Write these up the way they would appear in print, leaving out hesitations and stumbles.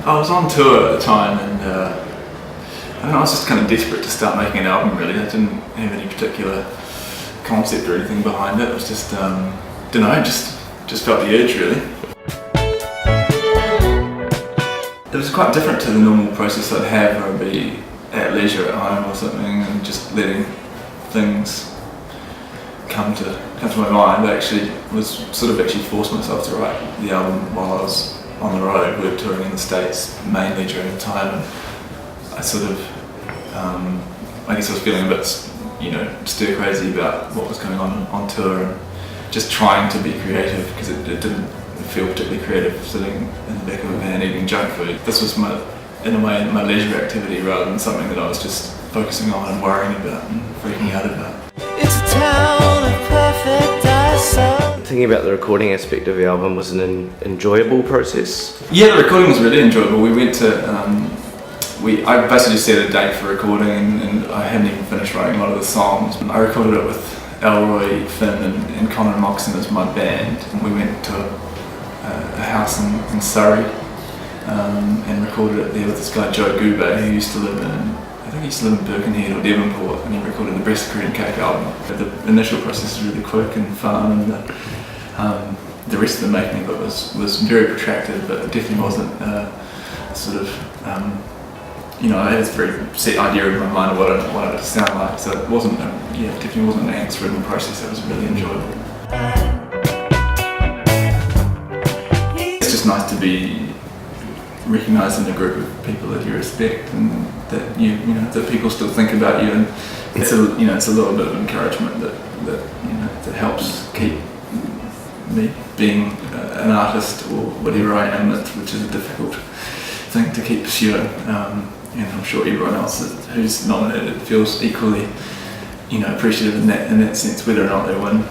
I was on tour at the time, and I don't know, I was just kind of desperate to start making an album. Really, I didn't have any particular concept or anything behind it. It was just, don't know, just felt the urge really. It was quite different to the normal process I'd have where I'd be at leisure at home or something and just letting things come to my mind. I actually forced myself to write the album while I was on the road. We were touring in the States mainly during the time, and I I guess I was feeling a bit, stir crazy about what was going on tour, and just trying to be creative because it didn't feel particularly creative sitting in the back of a van eating junk food. This was in a way my leisure activity rather than something that I was just focusing on and worrying about and freaking out about. It's a town of perfect isolation. Thinking about the recording aspect of the album was an enjoyable process? Yeah, the recording was really enjoyable. We went to, I basically set a date for recording, and I hadn't even finished writing a lot of the songs. I recorded it with Elroy, Finn and Connor and Moxon as my band. We went to a house in Surrey and recorded it there with this guy Joe Goubet, who used to live in Birkenhead or Devonport, and he recorded the Breast Cream Cake album. The initial process was really quick and fun, and the rest of the making of it was very protracted, but it definitely wasn't I had this very set idea in my mind of what I wanted it to sound like, so it wasn't, definitely wasn't an angst-ridden process. It was really enjoyable. It's just nice to be recognised in a group of people that you respect, and that that people still think about you, and it's a little bit of encouragement that helps keep me being an artist or whatever I am, which is a difficult thing to keep pursuing. And I'm sure everyone else who's nominated feels equally, appreciative in that sense, whether or not they win.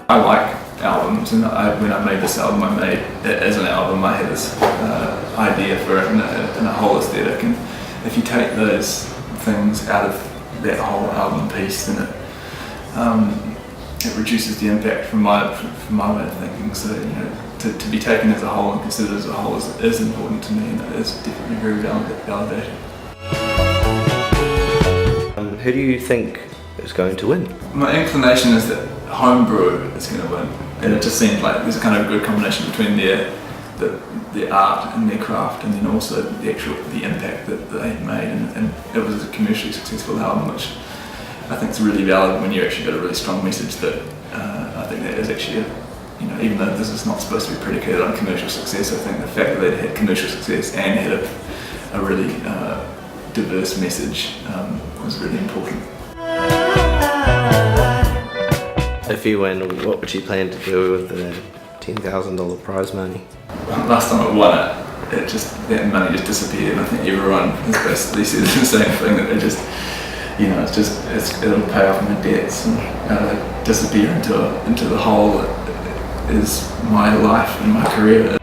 I like albums, and when I made this album, I made it as an album. I had this idea for it in a whole aesthetic, and if you take those things out of that whole album piece, then it reduces the impact from my way of thinking. So to be taken as a whole and considered as a whole is important to me, and it is definitely very validating. Who do you think is going to win? My inclination is that Homebrew is going to win, and it just seems like there's a kind of good combination between their art and their craft, and then also the impact that they made, and it was a commercially successful album, which I think is really valid when you actually got a really strong message that I think that is actually even though this is not supposed to be predicated on commercial success, I think the fact that they had commercial success and had a really diverse message was really important. If you win, what would you plan to do with the $10,000 prize money? Last time I won it, that money just disappeared, and I think everyone has basically said the same thing, that it'll pay off my debts and disappear into the hole that is my life and my career.